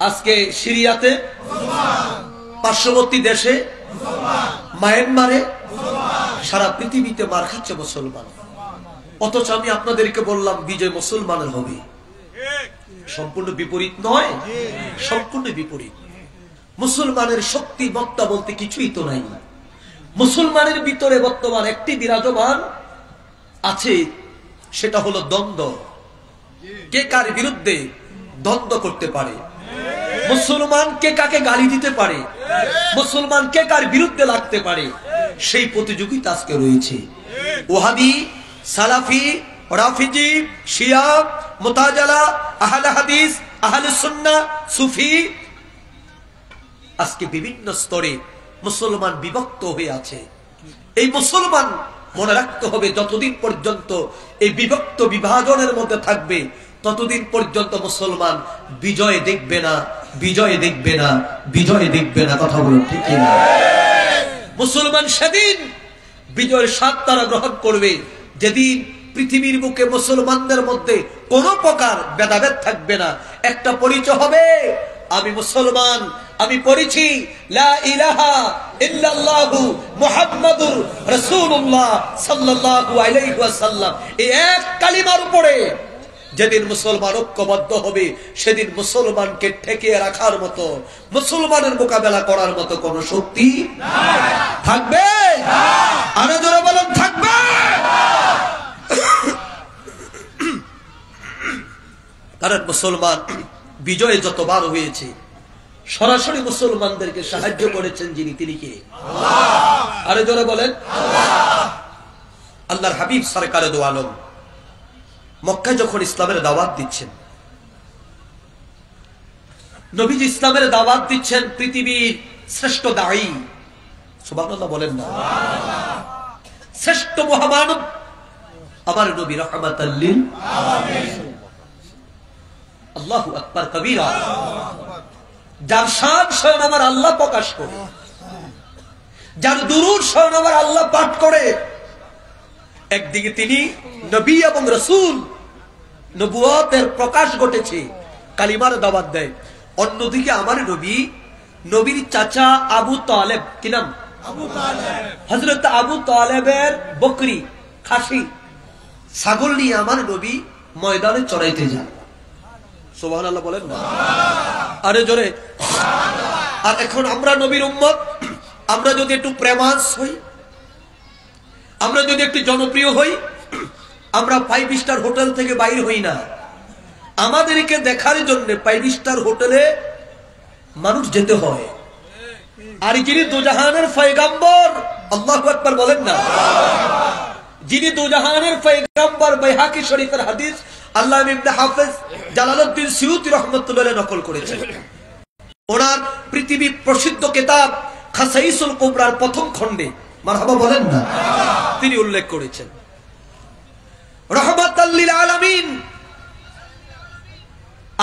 [SPEAKER 5] আজকে সিরিয়াতে, পার্শ্ববর্তী দেশে, মায়ানমারে, সারা পৃথিবীতে মার খাচ্ছে মুসলমান। অথচ আমি আপনাদেরকে বললাম বিজয় মুসলমানের হবে। সম্পূর্ণ বিপরীত নয়, সম্পূর্ণ বিপরীত। মুসলমানের শক্তি মত্তা বলতে কিছুই তো নাই। মুসলমানের ভিতরে বর্তমান একটি বিরাজমান আছে, সেটা হলো দ্বন্দ্ব। কে কার বিরুদ্ধে দ্বন্দ্ব করতে পারে, মুসলমান কে কাকে গালি দিতে পারে, মুসলমান কে কার বিরুদ্ধে লাগতে পারে, সেই প্রতিযোগিতা আজকে রয়েছে। ওয়াহাবি, সালাফি, রাফিজি, শিয়া, মুতাজালা, আহলে হাদিস, আহলে সুন্নাহ, সুফি, আজকে বিভিন্ন স্তরে মুসলমান বিভক্ত হয়ে আছে। এই মুসলমান মনে রাখতে হবে, যতদিন পর্যন্ত এই বিভক্ত বিভাজনের মধ্যে থাকবে, ততদিন পর্যন্ত মুসলমান বিজয় দেখবে না, বিজয় দেখবে না, বিজয় দেখবে না। কথা বলুন ঠিক না? মুসলমান সেদিন বিজয়ের স্বাদ তারা গ্রহণ করবে, যেদিন পৃথিবীর বুকে মুসলমানদের মধ্যে কোন প্রকার ভেদাভেদ থাকবে না। একটা পরিচয় হবে, আমি মুসলমান, আমি পড়েছি লা ইলাহা ইল্লাল্লাহু মুহাম্মাদুর রাসূলুল্লাহ সাল্লাল্লাহু আলাইহি ওয়াসাল্লাম। এই এক কালিমার উপরে যেদিন মুসলমান ঐক্যবদ্ধ হবে, সেদিন মুসলমানকে ঠেকিয়ে রাখার মতো, মুসলমানের মোকাবেলা করার মতো কোন শক্তি থাকবে? আরো জোরে বলেন, থাকবে? কারণ মুসলমান বিজয়ে যতবার হয়েছে, সরাসরি মুসলমানদেরকে সাহায্য করেছেন যিনি, তিনি কে? আরে জোরে বলেন। আল্লাহর হাবিব সরকারে দো আলম মক্কায় যখন ইসলামের দাওয়াত দিচ্ছেন, নবীজি ইসলামের দাওয়াত দিচ্ছেন, পৃথিবীর শ্রেষ্ঠ দায়ী, সুবহানাল্লাহ বলেন না, শ্রেষ্ঠ মহামানব আমার নবী রাহমাতাল লিল আলামিন। আল্লাহু আকবার কবীরা। যার শান স্বয়ং আমার আল্লাহ প্রকাশ করে, যার দুরূদ স্বয়ং আমার আল্লাহ পাঠ করে। একদিকে তিনি নবী এবং রাসূল, নবুয়তের প্রকাশ ঘটেছে, কালিমার দাওয়াত দেয়। অন্যদিকে আমার নবী, নবীর চাচা আবু তালেব, কি নাম? হযরত আবু তালেবের বকরি, খাসি, ছাগল নিয়ে আমার নবী ময়দানে চড়াইতে যান। সুবহানাল্লাহ বলেন না? আরে জোরে। আর এখন আমরা নবীর উম্মত, আমরা যদি একটু প্রেমাস হই, আমরা যদি একটু জনপ্রিয় হই, আমরা 5 স্টার হোটেল থেকে বাইর হই না। আমাদেরকে দেখার জন্য 5 স্টার হোটেলে মানুষ যেতে হয়। আর যিনি দুজাহানের পয়গম্বর, আল্লাহু আকবার বলেন না, যিনি দুজাহানের পয়গম্বর, বাইহাকি শরীফের হাদিস, আল্লামা ইবনে হাফেজ জালালউদ্দিন সিয়ুতি রাহমাতুল্লাহ আলাইহি নকল করেছেন। ওনার পৃথিবী প্রসিদ্ধ কিতাব খাসাইসুল কুবরার প্রথম খণ্ডে, মারহাবা বলেন না, তিনি উল্লেখ করেছেন রাহমাতাল লিল আলামিন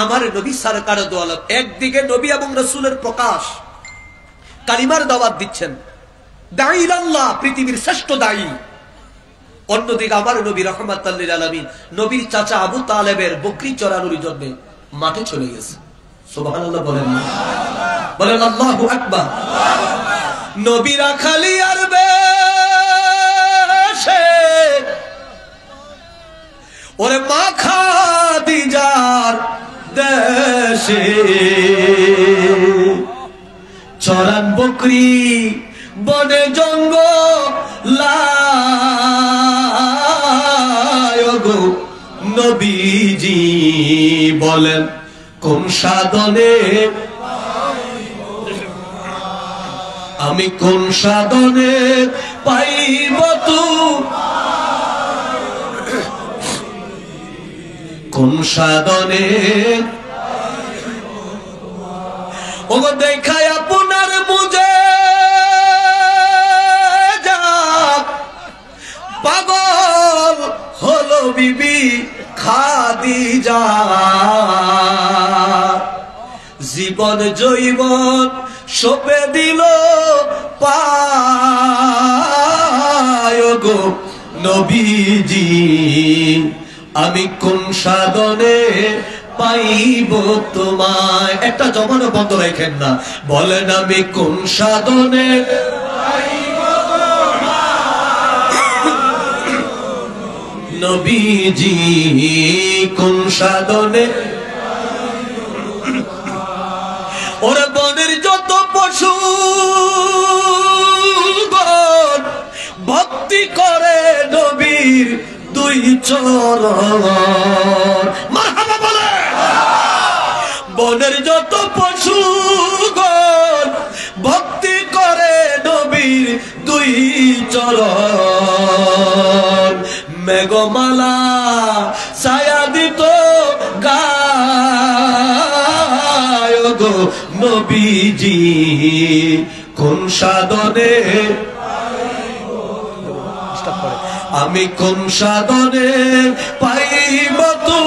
[SPEAKER 5] আমার নবী সরকার দো আলম একদিকে নবী এবং রাসূলের প্রকাশ, কালিমার দাওয়াত দিচ্ছেন, দাঈ ইলাল্লাহ, পৃথিবীর শ্রেষ্ঠ দাঈ। অন্যদিকে আমার নবী রাহমাতাল লিল আলামিন নবীর চাচা আবু তালেবের বকরি চরানোর জন্য মাঠে চলে গেছে। সুবহানাল্লাহ বলেন না, বলেন আল্লাহু আকবার। নবী রাখালি আর বেশে ওরে মা খাদিজার দেশে চরান বকরি বনে জঙ্গলায় গো নবীজি বলেন কোন সাধনে আমি কোন সাধনে পাইব তু, কোন সাধনে ও দেখায় আপনার মুজে যাক পাগল হলো বিবি খাদিজা, জীবন জৈবন সপে দিল পায় গো নবীজি আমি কোন সাধনে পাইব তোমায়। একটা জমানো বন্ধ রাখেন না, বলেন আমি কোন সাধনে পাইব নবীজি কোন সাধনে। ওরে বনের যত পশু ভক্তি করে নবীর দুই চরণ, মারহাবা বলে। বনের যত পশু ভক্তি করে নবীর দুই চরণ, মেঘমালা ছায়া দিত গায় গো নবীজি কোন সাধনে আমি কোন সাধনে পাইব তো,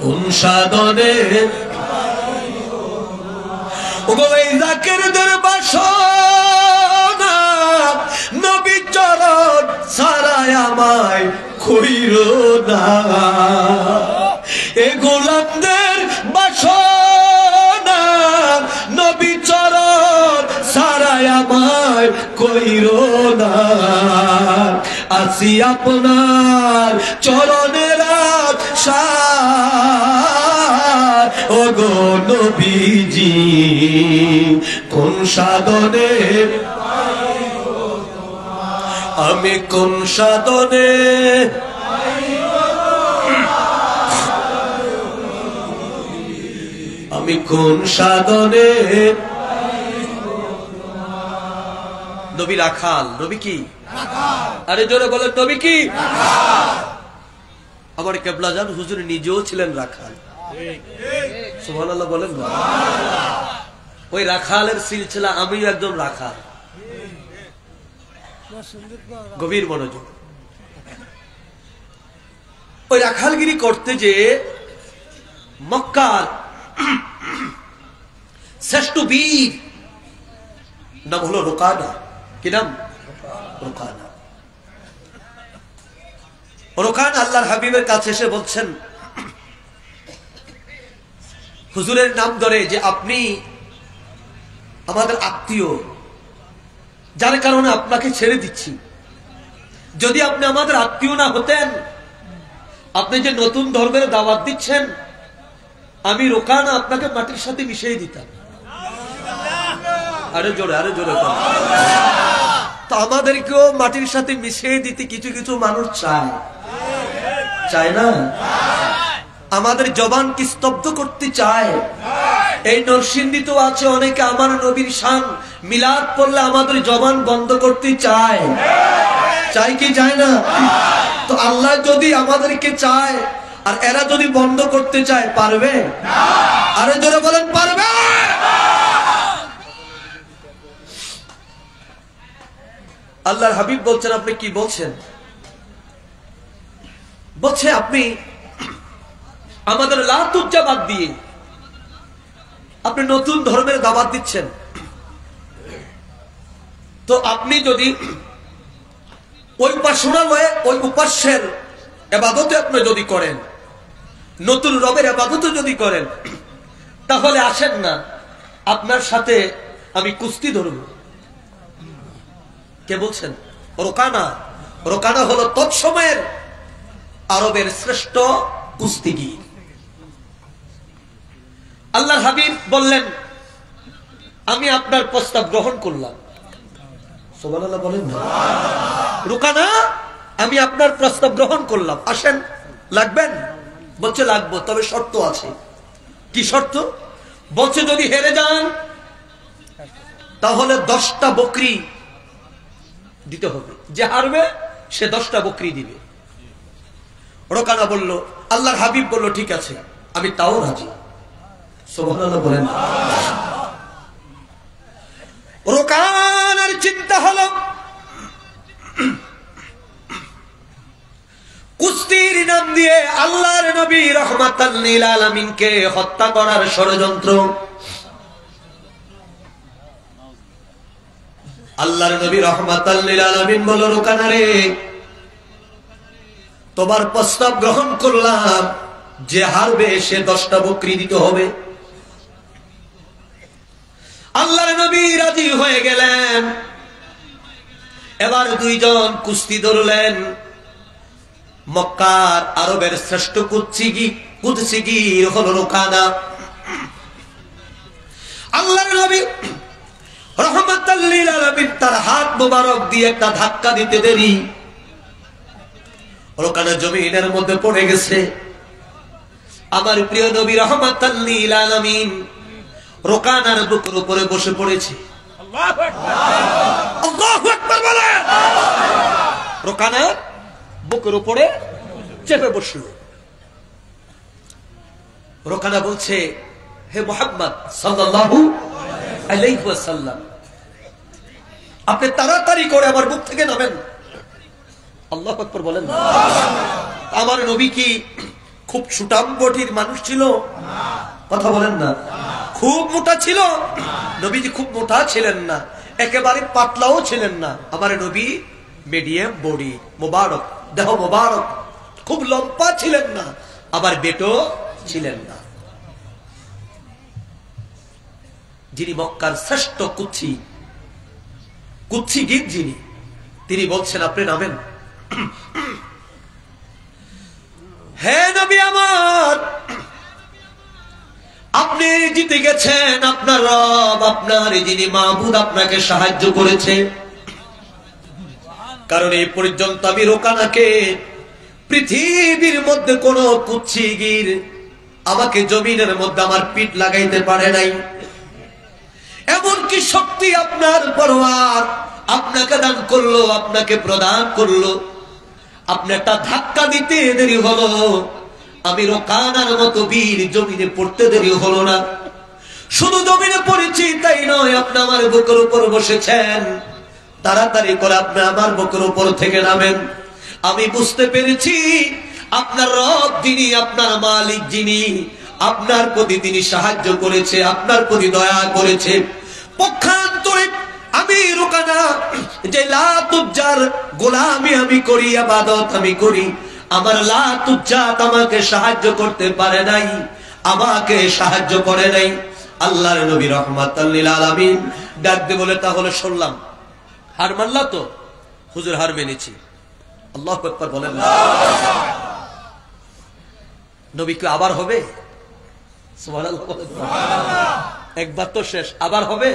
[SPEAKER 5] কোন সাধনে ওগো এই জাকিরদের বাসনা নবী চরণ সারায় আমায় কইরো না, এ গোলামদের বাসনা নবী চরণ সারায় আমায় কইরো না, আসি আপনার চরণের আশায় ওগো নবীজি কোন সাধনে আমি কোন সাধনে আমি কোন সাধনে। নবী রাখাল, নবী কি? আরে জোরে বলেন নবী কি? আমার কেবলা জান হুজুর নিজেও ছিলেন রাখাল, সুবহানাল্লাহ বলেন না। ওই রাখালের সিলসিলা আমিও একজন রাখাল, গভীর মনোযোগ। ওই রাখালগিরি করতে যে মক্কার শ্রেষ্ঠ বীর নাম হলো রোকানা। কি নাম? রোকানা। রোকানা আল্লাহর হাবিবের কাছে এসে বলছেন হুজুরের নাম ধরে যে আপনি আমাদের আত্মীয়, যার কারণে আপনাকে ছেড়ে দিচ্ছি। যদি আপনি আমাদের আত্মীয় না হতেন, আপনি যে নতুন ধর্মের দাওয়াত দিচ্ছেন, আমি রোকানা আপনাকে মাটির সাথে মিশিয়ে দিতাম। আরে জোরে, আরে জোরে। তো আমাদেরকেও মাটির সাথে মিশিয়ে দিতে কিছু কিছু মানুষ চায়, চায় না? আমাদের জবানকে স্তব্ধ করতে চায়। এই নরসিংদীতেও আছে অনেকে আমার নবীর শান মিলাদ পড়লে আমাদের জবান বন্ধ করতে চায়। চাই কি চায় না? তো আল্লাহ যদি আমাদেরকে চায় আর এরা যদি বন্ধ করতে চায়, পারবে? আরে জোরে বলেন, পারবে? আল্লাহর হাবিব বলছেন, আপনি কি বলছেন? বলছে আপনি আমাদের লাত উজ্জা বাদ দিয়ে আপনি নতুন ধর্মের দাওয়াত দিচ্ছেন। তো আপনি যদি ওই উপাসনালয়ে ওই উপাস্যের ইবাদতে আপনি যদি করেন, নতুন রবের ইবাদতে যদি করেন, তাহলে আসেন না, আপনার সাথে আমি কুস্তি ধরব। কে বলছেন? রোকানা। রোকানা হলো তৎসময়ের আরবের শ্রেষ্ঠ কুস্তিগীর। আল্লাহর হাবিব বললেন, আমি আপনার প্রস্তাব গ্রহণ করলাম। সুবহানাল্লাহ বলেন না? রুকানা, আমি আপনার প্রস্তাব গ্রহণ করলাম, আসেন, লাগবেন? বলছে লাগবো, তবে শর্ত আছে। কি শর্ত? বলছে যদি হেরে যান তাহলে 10টা বকরি দিতে হবে, যে হারবে সে 10টা বকরি দিবে। রোকানা বলল, আল্লাহর হাবিব বলল, ঠিক আছে, আমি তাও রাজি। সুবহানাল্লাহ বলেন। রোকানার চিন্তা হলো কুস্তির নাম দিয়ে আল্লাহর নবী রাহমাতাল লিল আলামিনকে হত্যা করার ষড়যন্ত্র। আল্লাহর নবী রাহমাতাল লিল আলামিন বলল, রোকানা রে, তোমার প্রস্তাব গ্রহণ করলাম, যে হারবে সে 10টা বকরি দিতে হবে। আল্লাহর নবী রাজি হয়ে গেলেন। এবার দুইজন কুস্তি ধরলেন। মক্কার আরবের শ্রেষ্ঠ কুস্তিগীর হলো রোকানা। আল্লাহর নবী রাহমাতাল লিল আলামিন তার হাত মোবারক দিয়ে একটা ধাক্কা দিতে দেরি, রোকানা জমিনের মধ্যে পড়ে গেছে। আমার প্রিয় নবী রাহমাতাল লিল আলামিন রোকানার বুকের উপরে বসে পড়েছে। আল্লাহু আকবার, আল্লাহু আকবার বলেন। রোকানা বুকের উপরে চেপে বসলো। রোকানা বলছে, হে মুহাম্মদ সাল্লাল্লাহু আলাইহি ওয়াসাল্লাম, আপনি তাড়াতাড়ি করে আমার বুক থেকে নামেন। আল্লাহু আকবার বলেন। আমার নবী কি খুব সুটামবটির মানুষ ছিল? কথা বলেন না। খুব মোটা ছিল? নবীজি খুব মোটা ছিলেন না, একেবারে পাতলাও ছিলেন না। আমার নবী মিডিয়াম বডি, মোবারক দেহ, মোবারক, খুব লম্বা ছিলেন না, আবার বেটো ছিলেন না। যিনি মক্কার শ্রেষ্ঠ কুচ্ছিগীর যিনি, তিনি বলছেন, আপনি নামেন। হে নবী আমার, আপনি জিতে গেছেন। আপনার রব, আপনার যিনি মাবুদ আপনাকে সাহায্য করেছে। কারণ এই পর্যন্ত আমি রোকানাকে পৃথিবীর মধ্যে কোন কুচ্ছিগীর আমাকে জমিনের মধ্যে আমার পিঠ লাগাইতে পারে নাই। এমনকি শক্তি আপনার পরওয়ার আপনাকে দান করলো, আপনাকে প্রদান করলো। আপনি একটা ধাক্কা দিতে দেরি হলো, আমি রোকানার মতো বীর জমিনে পড়তে দেরি হলো না। শুধু জমিনে পড়েছি তাই নয়, আপনি আমার বুকের উপর বসেছেন। তাড়াতাড়ি করে আপনি আমার বুকের উপর থেকে নামেন। আমি বুঝতে পেরেছি আপনার রব যিনি, আপনার মালিক যিনি, আপনার প্রতি তিনি সাহায্য করেছে, আপনার প্রতি দয়া করেছে। পক্ষান্তরে আমি রোকানা যে লাত উজ্জার গোলামি আমি করি, ইবাদত আমি করি, আমার লাত উজ্জাত আমাকে সাহায্য করতে পারে নাই, আমাকে সাহায্য করে নাই। আল্লাহর নবী রাহমাতাল লিল আলামিন ডাক দিয়ে বলে, তাহলে শুনলাম হার মানলা তো? হুজুর হার মেনেছি। আল্লাহু আকবার বলেন। নবী কি আবার হবে? সুবহানাল্লাহ বলেন। একবার তো শেষ, আবার হবে?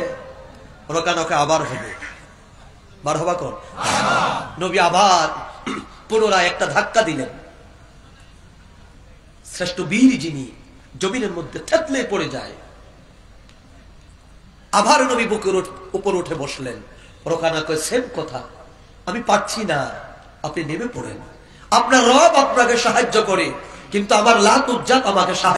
[SPEAKER 5] রোকানাকে আবার হবে। বার হবা কোন? নবী আবার পুনরায় একটা ধাক্কা দিলেন। শ্রেষ্ঠ বীর যিনি জমিনের মধ্যে থেতলে পড়ে যায়। আবার নবী বুকের উপর উঠে বসলেন। রোকানা কয়, সেম কথা, আমি পারছি না। আপনি নেমে পড়েন। আপনার রব আপনাকে সাহায্য করে, কিন্তু আমার লাত উজ্জাত আমাকে সাহায্য